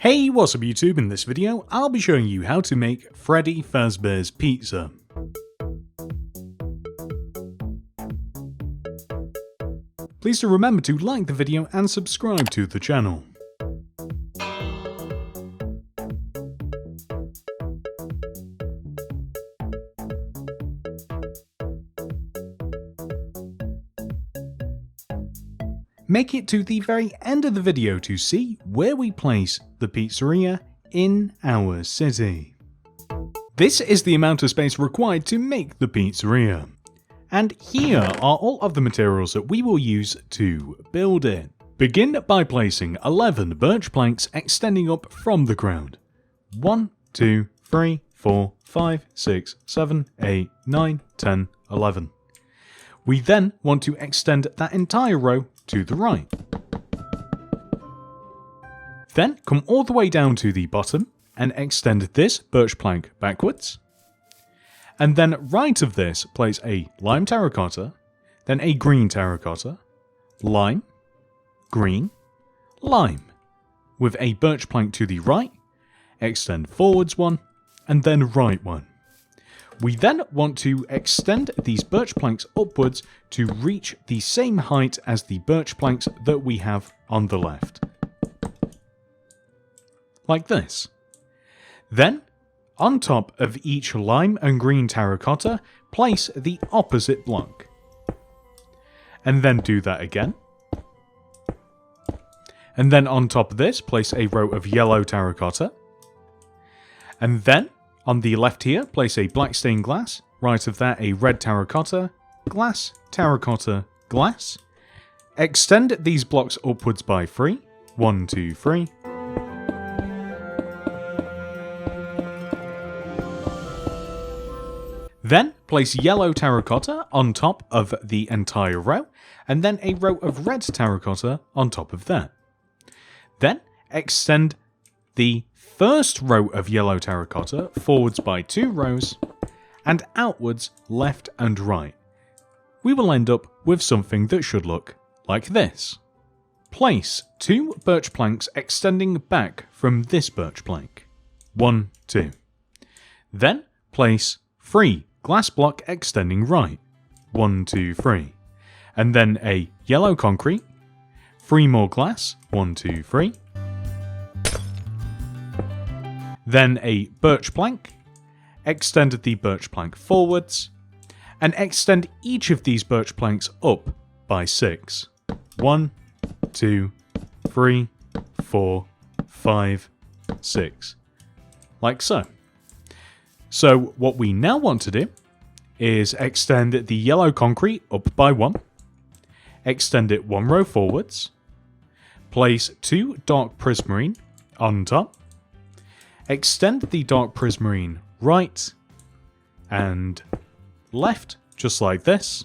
Hey, what's up YouTube? In this video, I'll be showing you how to make Freddy Fazbear's pizza. Please do remember to like the video and subscribe to the channel. Make it to the very end of the video to see where we place the pizzeria in our city. This is the amount of space required to make the pizzeria. And here are all of the materials that we will use to build it. Begin by placing 11 birch planks extending up from the ground. 1, 2, 3, 4, 5, 6, 7, 8, 9, 10, 11. We then want to extend that entire row to the right. Then come all the way down to the bottom and extend this birch plank backwards. And then right of this, place a lime terracotta, then a green terracotta, lime, green, lime, with a birch plank to the right, extend forwards one, and then right one. We then want to extend these birch planks upwards to reach the same height as the birch planks that we have on the left. Like this. Then, on top of each lime and green terracotta, place the opposite block. And then do that again. And then on top of this, place a row of yellow terracotta. And then, on the left here, place a black stained glass, right of that a red terracotta, glass, terracotta, glass. Extend these blocks upwards by 3. 1, 2, 3. Then place yellow terracotta on top of the entire row, and then a row of red terracotta on top of that. Then extend the first row of yellow terracotta forwards by 2 rows, and outwards left and right. We will end up with something that should look like this. Place 2 birch planks extending back from this birch plank. 1, 2. Then place 3 glass block extending right. 1, 2, 3. And then a yellow concrete. 3 more glass. 1, 2, 3. Then a birch plank, extend the birch plank forwards, and extend each of these birch planks up by 6. 1, 2, 3, 4, 5, 6. Like so. So what we now want to do is extend the yellow concrete up by 1, extend it 1 row forwards, place 2 dark prismarine on top, extend the dark prismarine right and left, just like this.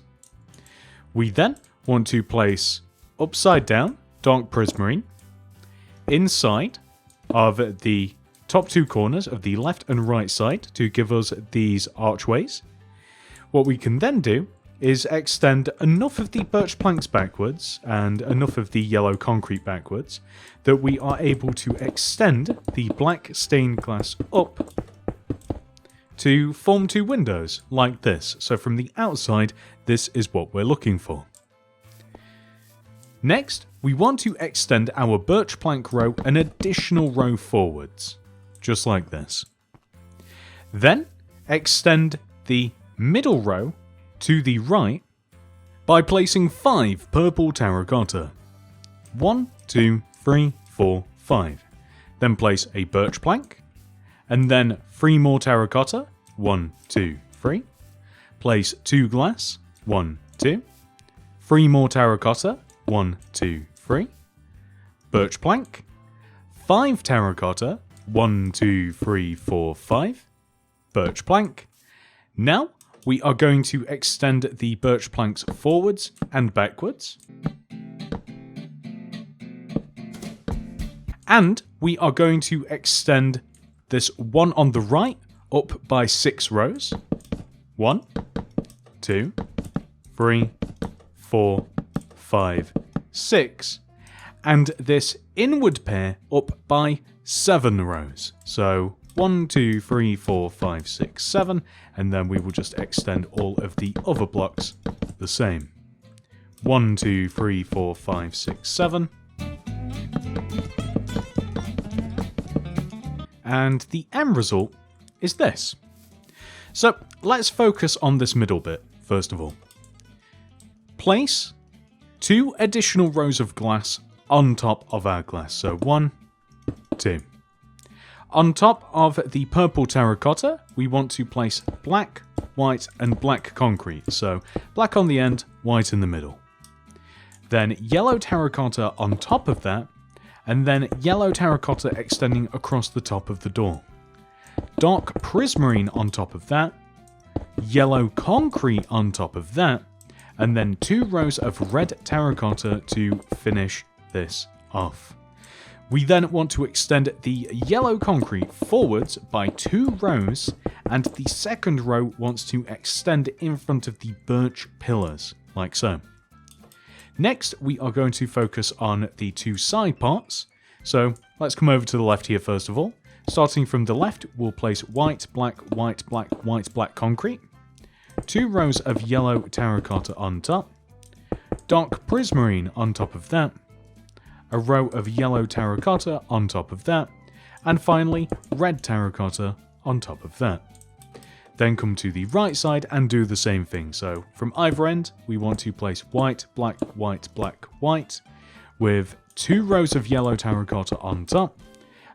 We then want to place upside down dark prismarine inside of the top 2 corners of the left and right side to give us these archways. What we can then do is extend enough of the birch planks backwards and enough of the yellow concrete backwards that we are able to extend the black stained glass up to form 2 windows like this. So from the outside, this is what we're looking for. Next, we want to extend our birch plank row an additional row forwards, just like this. Then extend the middle row to the right by placing 5 purple terracotta. 1, 2, 3, 4, 5. Then place a birch plank, and then 3 more terracotta. 1, 2, 3. Place 2 glass. 1, 2. 3 more terracotta. 1, 2, 3. Birch plank. 5 terracotta. 1, 2, 3, 4, 5. Birch plank. Now we are going to extend the birch planks forwards and backwards. And we are going to extend this one on the right up by 6 rows. 1, 2, 3, 4, 5, 6. and this inward pair up by 7 rows. So 1, 2, 3, 4, 5, 6, 7, and then we will just extend all of the other blocks the same. 1, 2, 3, 4, 5, 6, 7. And the end result is this. So let's focus on this middle bit first of all. Place 2 additional rows of glass on top of our glass. So 1, 2. On top of the purple terracotta, we want to place black, white, and black concrete. So black on the end, white in the middle. Then yellow terracotta on top of that, and then yellow terracotta extending across the top of the door. Dark prismarine on top of that, yellow concrete on top of that, and then 2 rows of red terracotta to finish this off. We then want to extend the yellow concrete forwards by 2 rows, and the second row wants to extend in front of the birch pillars, like so. Next, we are going to focus on the 2 side parts. So let's come over to the left here first of all. Starting from the left, we'll place white, black, white, black, white, black concrete. 2 rows of yellow terracotta on top. Dark prismarine on top of that. A row of yellow terracotta on top of that. And finally, red terracotta on top of that. Then come to the right side and do the same thing. So from either end, we want to place white, black, white, black, white, with 2 rows of yellow terracotta on top,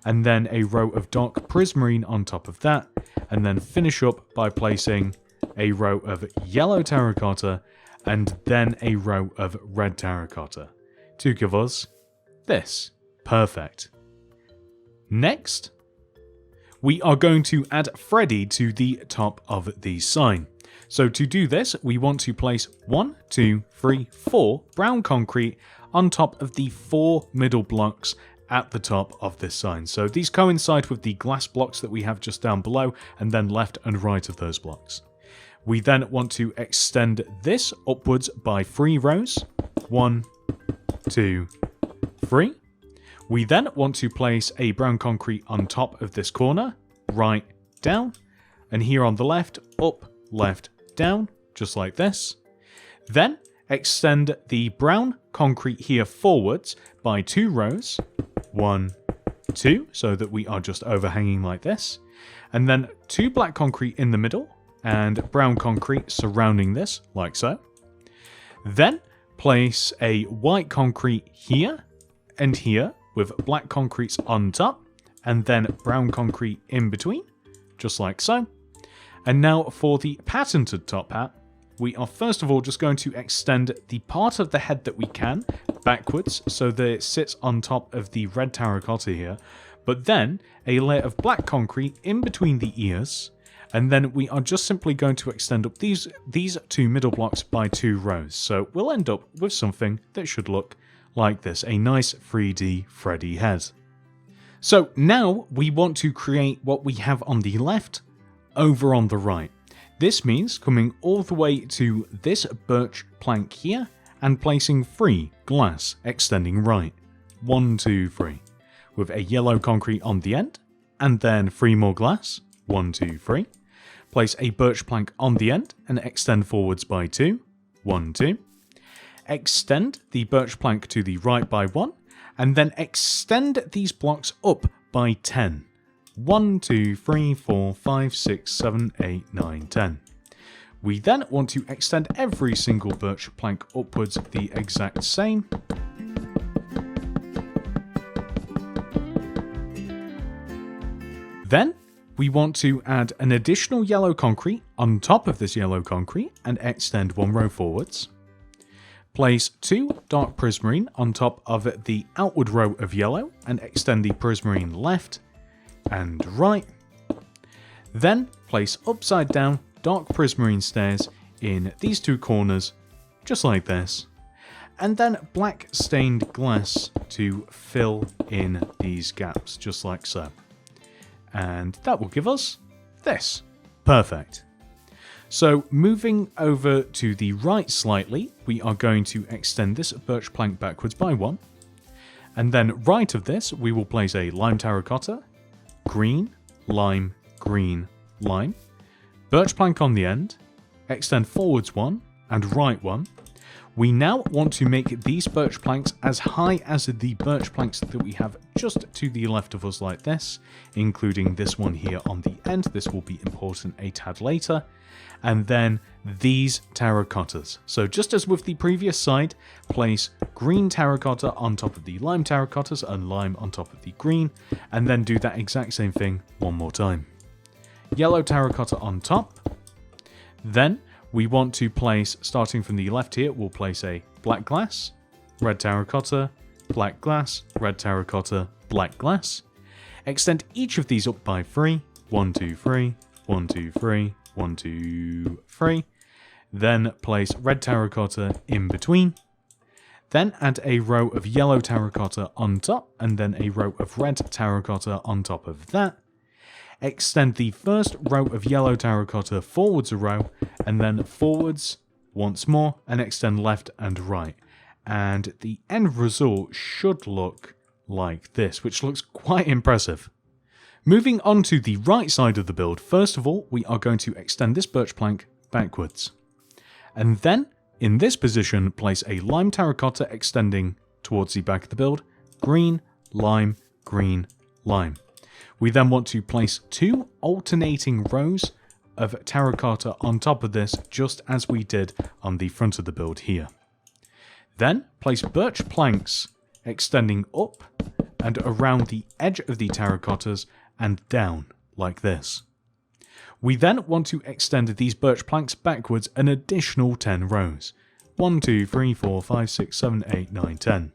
and then a row of dark prismarine on top of that, and then finish up by placing a row of yellow terracotta, and then a row of red terracotta, to give us this. Perfect. Next, we are going to add Freddy to the top of the sign. So to do this, we want to place 1, 2, 3, 4 brown concrete on top of the 4 middle blocks at the top of this sign. So these coincide with the glass blocks that we have just down below, and then left and right of those blocks. We then want to extend this upwards by 3 rows. 1, 2, 3. We then want to place a brown concrete on top of this corner, right, down, and here on the left, up, left, down, just like this. Then extend the brown concrete here forwards by 2 rows, 1, 2, so that we are just overhanging like this, and then 2 black concrete in the middle, and brown concrete surrounding this, like so. Then place a white concrete here and here, with black concretes on top, and then brown concrete in between, just like so. And now for the patented top hat, we are first of all just going to extend the part of the head that we can backwards, so that it sits on top of the red terracotta here, but then a layer of black concrete in between the ears, and then we are just simply going to extend up these 2 middle blocks by 2 rows. So we'll end up with something that should look like this, a nice 3D Freddy head. So now we want to create what we have on the left over on the right. This means coming all the way to this birch plank here and placing 3 glass extending right. 1, 2, 3. With a yellow concrete on the end, and then 3 more glass. 1, 2, 3. Place a birch plank on the end and extend forwards by 2. 1, 2. Extend the birch plank to the right by 1, and then extend these blocks up by 10. 1, 2, 3, 4, 5, 6, 7, 8, 9, 10. We then want to extend every single birch plank upwards the exact same. Then we want to add an additional yellow concrete on top of this yellow concrete and extend 1 row forwards. Place 2 dark prismarine on top of the outward row of yellow and extend the prismarine left and right. Then place upside down dark prismarine stairs in these 2 corners, just like this. And then black stained glass to fill in these gaps, just like so. And that will give us this. Perfect. So moving over to the right slightly, we are going to extend this birch plank backwards by 1. And then right of this, we will place a lime terracotta, green, lime, green, lime, birch plank on the end, extend forwards one, and right one. We now want to make these birch planks as high as the birch planks that we have just to the left of us like this, including this one here on the end. This will be important a tad later. And then these terracottas. So just as with the previous side, place green terracotta on top of the lime terracottas and lime on top of the green, and then do that exact same thing one more time. Yellow terracotta on top. Then we want to place, starting from the left here, we'll place a black glass, red terracotta, black glass, red terracotta, black glass. Extend each of these up by 3. 1, 2, 3, 1, 2, 3, 1, 2, 3. Then place red terracotta in between. Then add a row of yellow terracotta on top, and then a row of red terracotta on top of that. Extend the first row of yellow terracotta forwards a row, and then forwards once more, and extend left and right. And the end result should look like this, which looks quite impressive. Moving on to the right side of the build, first of all, we are going to extend this birch plank backwards. And then, in this position, place a lime terracotta extending towards the back of the build, green, lime, green, lime. We then want to place 2 alternating rows of terracotta on top of this, just as we did on the front of the build here. Then place birch planks extending up and around the edge of the terracottas and down like this. We then want to extend these birch planks backwards an additional 10 rows. 1, 2, 3, 4, 5, 6, 7, 8, 9, 10.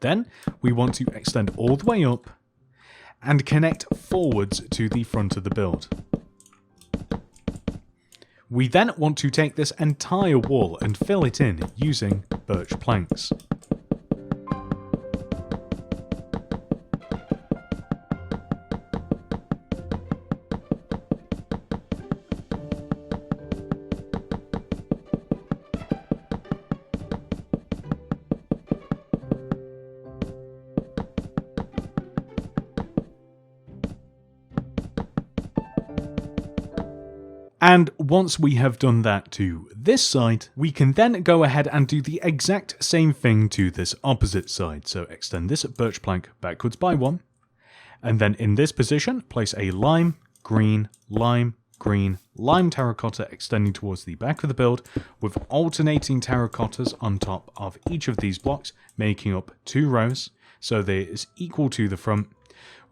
Then we want to extend all the way up and connect forwards to the front of the build. We then want to take this entire wall and fill it in using birch planks. And once we have done that to this side, we can then go ahead and do the exact same thing to this opposite side. So extend this birch plank backwards by 1. And then in this position, place a lime, green, lime, green, lime terracotta extending towards the back of the build with alternating terracottas on top of each of these blocks, making up 2 rows. So they is equal to the front.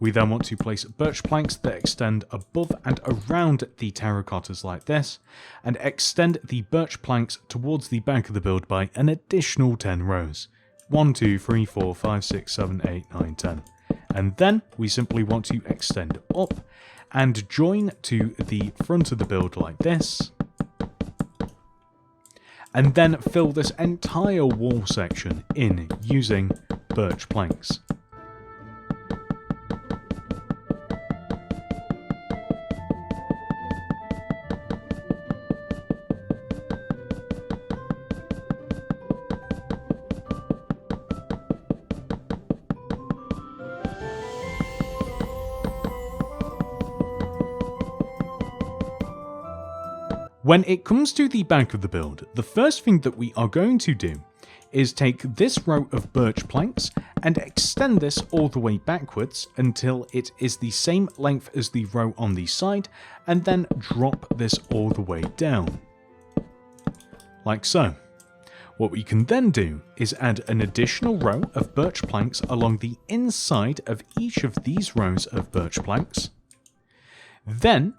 We then want to place birch planks that extend above and around the terracottas like this, and extend the birch planks towards the back of the build by an additional 10 rows. 1, 2, 3, 4, 5, 6, 7, 8, 9, 10. And then we simply want to extend up and join to the front of the build like this. And then fill this entire wall section in using birch planks. When it comes to the back of the build, the first thing that we are going to do is take this row of birch planks and extend this all the way backwards until it is the same length as the row on the side, and then drop this all the way down. Like so. What we can then do is add an additional row of birch planks along the inside of each of these rows of birch planks. Then,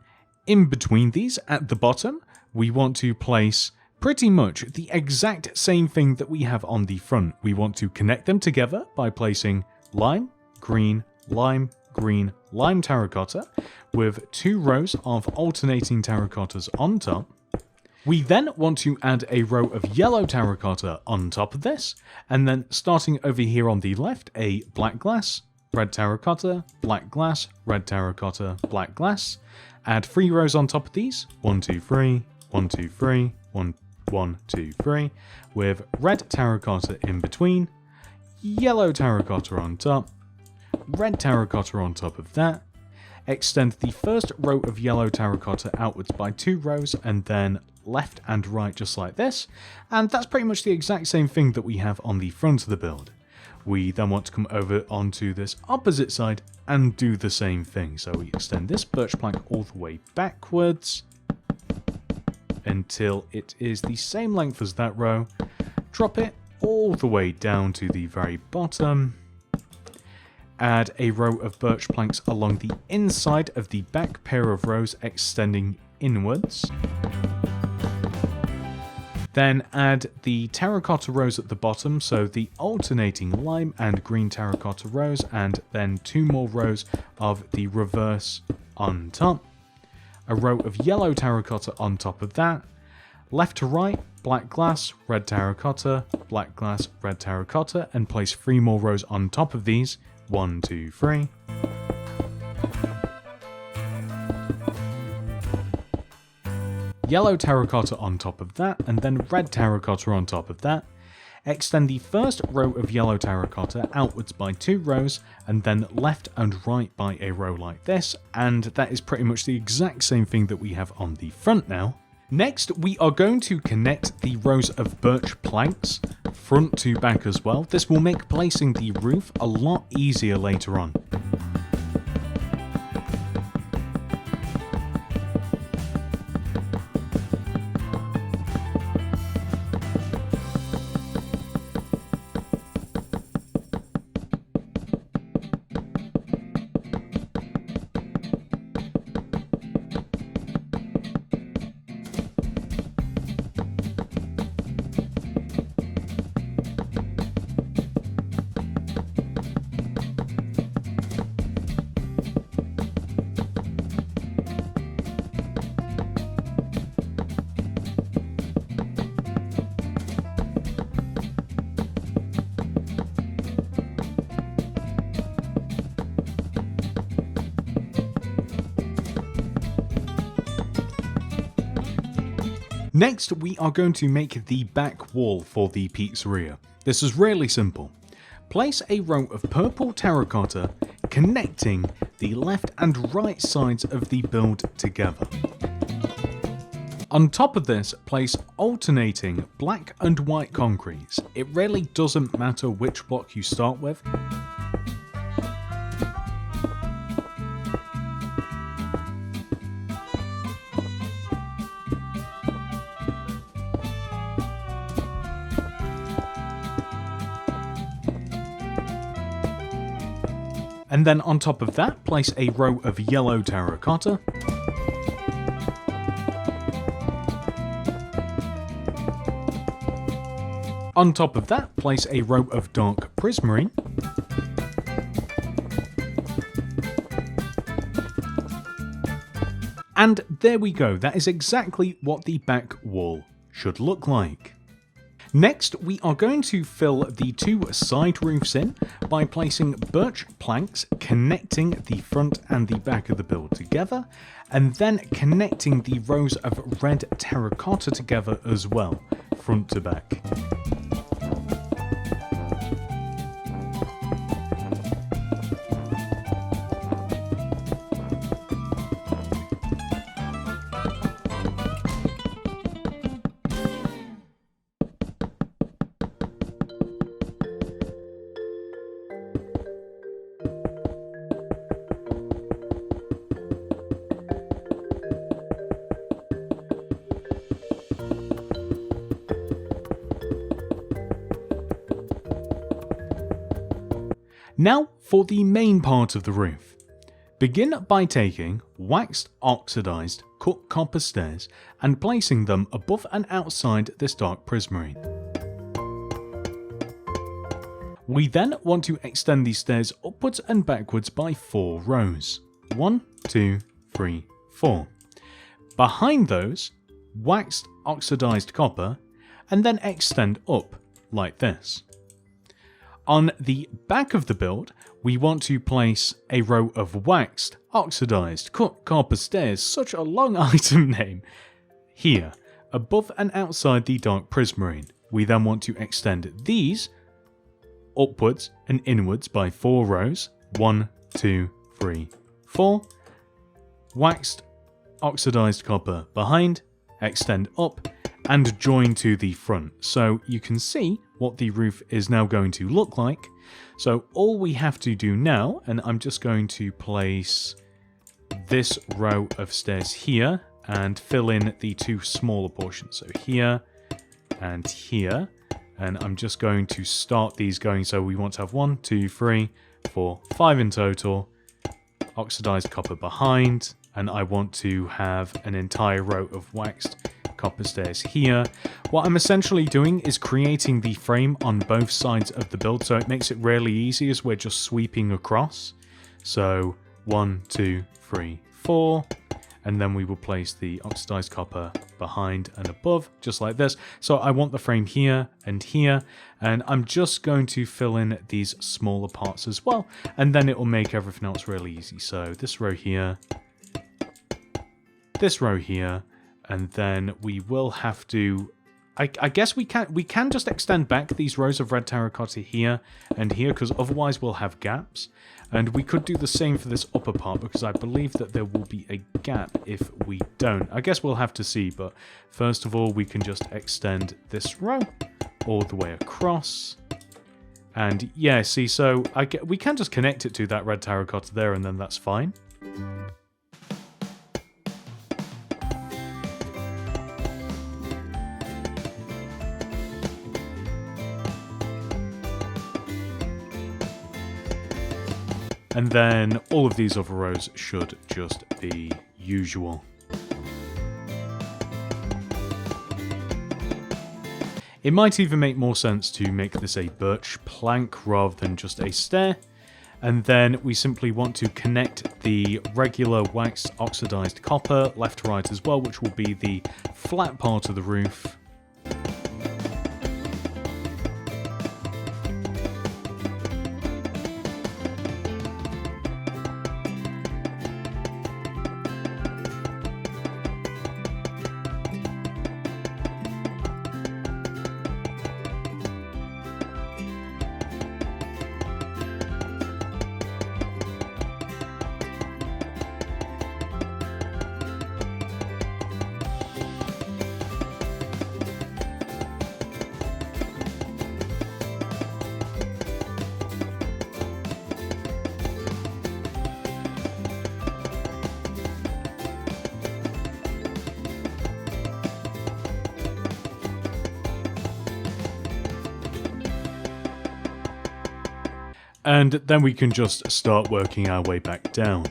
in between these at the bottom, we want to place pretty much the exact same thing that we have on the front. We want to connect them together by placing lime, green, lime, green, lime terracotta with 2 rows of alternating terracottas on top. We then want to add a row of yellow terracotta on top of this, and then starting over here on the left, a black glass, red terracotta, black glass, red terracotta, black glass. Add 3 rows on top of these, 1, 2, 3, 1, 2, 3, 1, 1, 2, 3, with red terracotta in between, yellow terracotta on top, red terracotta on top of that, extend the first row of yellow terracotta outwards by 2 rows, and then left and right just like this, and that's pretty much the exact same thing that we have on the front of the build. We then want to come over onto this opposite side and do the same thing. So we extend this birch plank all the way backwards until it is the same length as that row, drop it all the way down to the very bottom, add a row of birch planks along the inside of the back pair of rows extending inwards. Then add the terracotta rows at the bottom, so the alternating lime and green terracotta rows, and then 2 more rows of the reverse on top. A row of yellow terracotta on top of that. Left to right, black glass, red terracotta, black glass, red terracotta, and place 3 more rows on top of these. 1, 2, 3. Yellow terracotta on top of that, and then red terracotta on top of that. Extend the first row of yellow terracotta outwards by 2 rows, and then left and right by a row like this, and that is pretty much the exact same thing that we have on the front now. Next, we are going to connect the rows of birch planks, front to back as well. This will make placing the roof a lot easier later on. Next, we are going to make the back wall for the pizzeria. This is really simple. Place a row of purple terracotta connecting the left and right sides of the build together. On top of this, place alternating black and white concretes. It really doesn't matter which block you start with. And then on top of that, place a row of yellow terracotta. On top of that, place a row of dark prismarine. And there we go, that is exactly what the back wall should look like. Next, we are going to fill the 2 side roofs in by placing birch planks connecting the front and the back of the build together, and then connecting the rows of red terracotta together as well, front to back. Now for the main part of the roof. Begin by taking waxed oxidized cut copper stairs and placing them above and outside this dark prismarine. We then want to extend these stairs upwards and backwards by 4 rows. 1, 2, 3, 4. Behind those, waxed oxidized copper, and then extend up like this. On the back of the build, we want to place a row of waxed, oxidized, cut copper stairs, such a long item name, here, above and outside the dark prismarine. We then want to extend these upwards and inwards by 4 rows. 1, 2, 3, 4. Waxed oxidized copper behind, extend up, and join to the front. So you can see what the roof is now going to look like. So all we have to do now, and I'm just going to place this row of stairs here and fill in the 2 smaller portions. So here and here. And I'm just going to start these going. So we want to have 1, 2, 3, 4, 5 in total. Oxidized copper behind. And I want to have an entire row of waxed copper stairs here. What I'm essentially doing is creating the frame on both sides of the build, so it makes it really easy as we're just sweeping across. So 1, 2, 3, 4, and then we will place the oxidized copper behind and above, just like this. So I want the frame here, and I'm just going to fill in these smaller parts as well, and then it will make everything else really easy. So this row here, this row here, and then we will have to, I guess we can just extend back these rows of red terracotta here and here, because otherwise we'll have gaps. And we could do the same for this upper part, because I believe that there will be a gap if we don't. I guess we'll have to see, but first of all, we can just extend this row all the way across. And yeah, see, so we can just connect it to that red terracotta there, and then that's fine. And then all of these other rows should just be usual. It might even make more sense to make this a birch plank rather than just a stair. And then we simply want to connect the regular waxed oxidized copper left to right as well, which will be the flat part of the roof. And then we can just start working our way back down.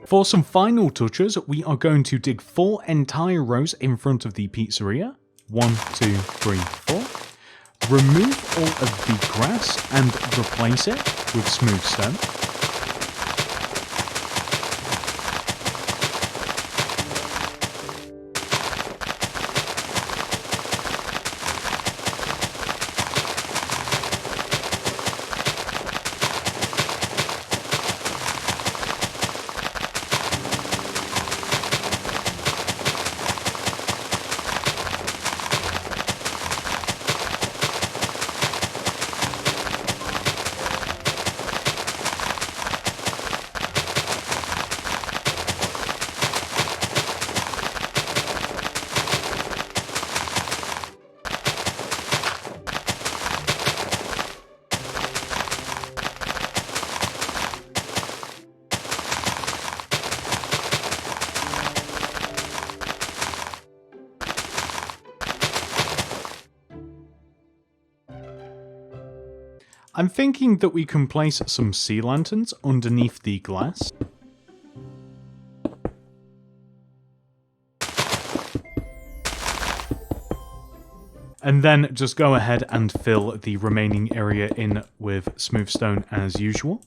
For some final touches, we are going to dig 4 entire rows in front of the pizzeria. 1, 2, 3, 4. Remove all of the grass and replace it with smooth stone. I'm thinking that we can place some sea lanterns underneath the glass. And then just go ahead and fill the remaining area in with smooth stone as usual.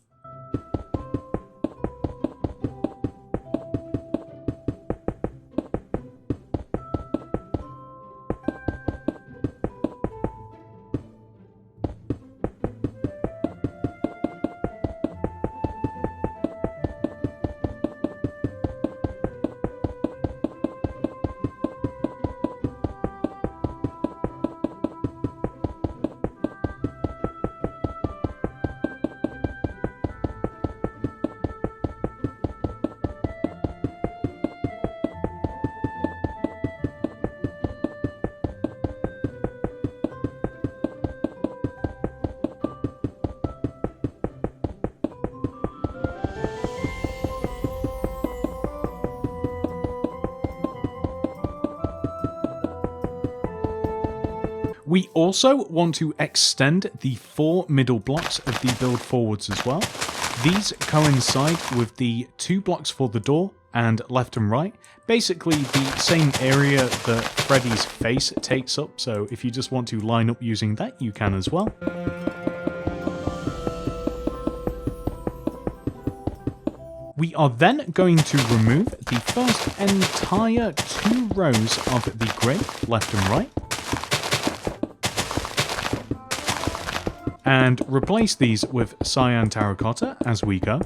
We also want to extend the 4 middle blocks of the build forwards as well. These coincide with the 2 blocks for the door and left and right. Basically the same area that Freddy's face takes up, so if you just want to line up using that, you can as well. We are then going to remove the first entire 2 rows of the grid, left and right. And replace these with cyan terracotta as we go.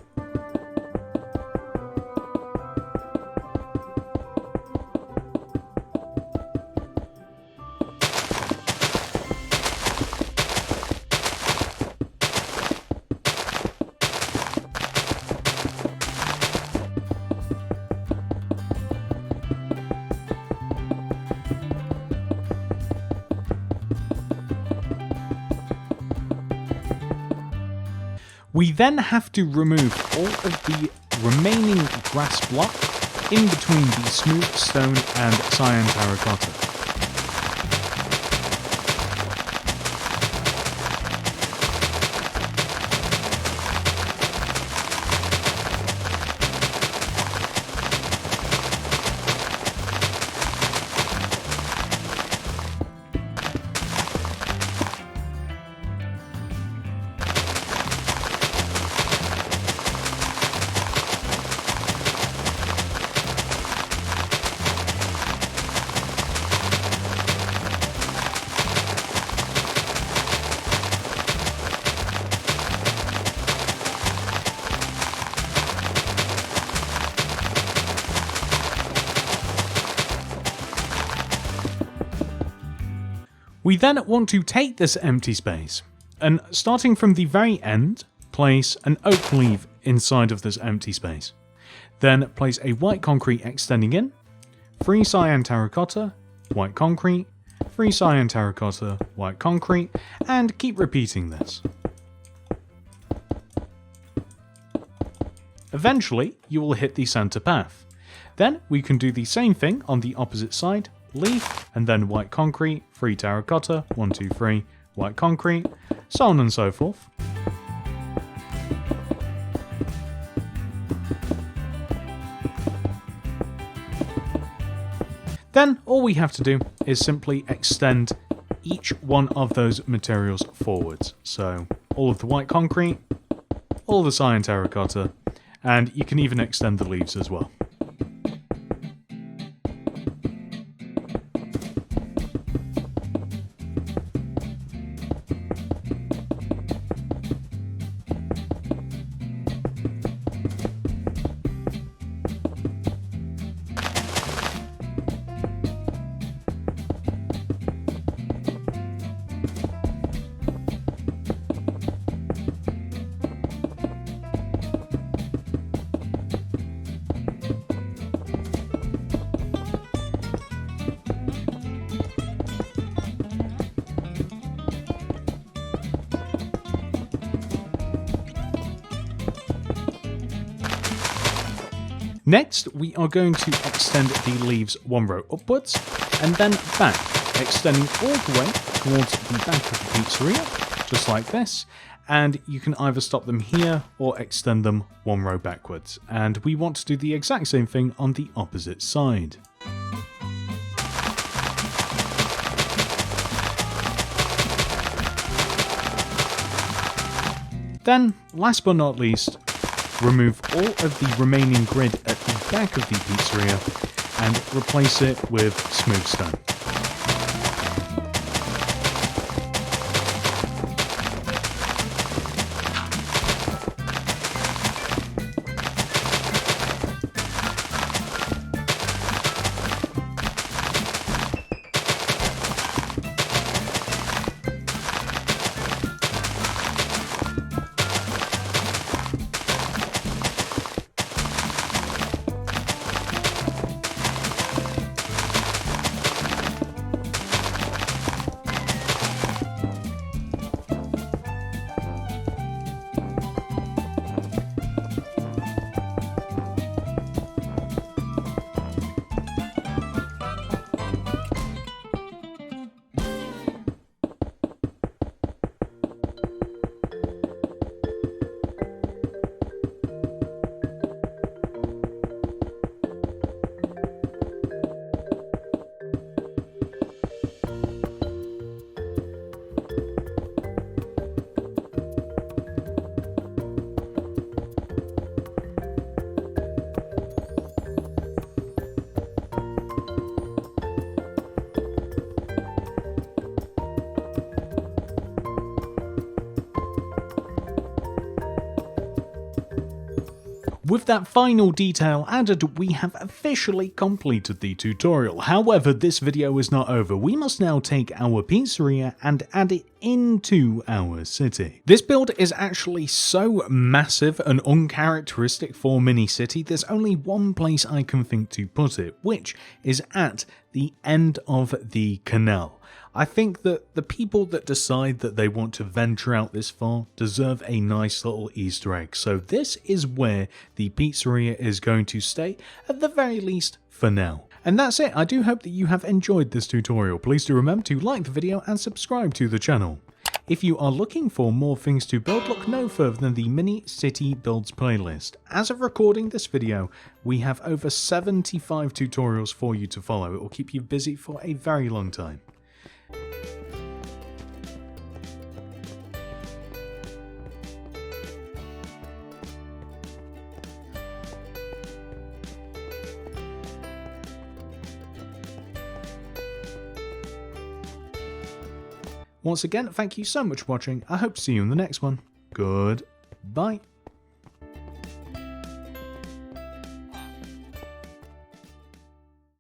We then have to remove all of the remaining grass block in between the smooth stone and cyan terracotta. We then want to take this empty space, and starting from the very end, place an oak leaf inside of this empty space. Then place a white concrete extending in, 3 cyan terracotta, white concrete, 3 cyan terracotta, white concrete, and keep repeating this. Eventually, you will hit the center path. Then we can do the same thing on the opposite side, leaf, and then white concrete, 3 terracotta, 1, 2, 3, white concrete, so on and so forth. Then all we have to do is simply extend each one of those materials forwards. So all of the white concrete, all the cyan terracotta, and you can even extend the leaves as well. Next, we are going to extend the leaves 1 row upwards, and then back, extending all the way towards the back of the pizzeria, just like this, and you can either stop them here or extend them 1 row backwards, and we want to do the exact same thing on the opposite side. Then, last but not least, remove all of the remaining grid at the back of the pizzeria and replace it with smooth stone. With that final detail added, we have officially completed the tutorial. However, this video is not over. We must now take our pizzeria and add it into our city. This build is actually so massive and uncharacteristic for Mini City, there's only one place I can think to put it, which is at the end of the canal. I think that the people that decide that they want to venture out this far deserve a nice little Easter egg. So this is where the pizzeria is going to stay, at the very least for now. And that's it. I do hope that you have enjoyed this tutorial. Please do remember to like the video and subscribe to the channel. If you are looking for more things to build, look no further than the Mini City Builds playlist. As of recording this video, we have over 75 tutorials for you to follow. It will keep you busy for a very long time. Once again, thank you so much for watching. I hope to see you in the next one. Goodbye.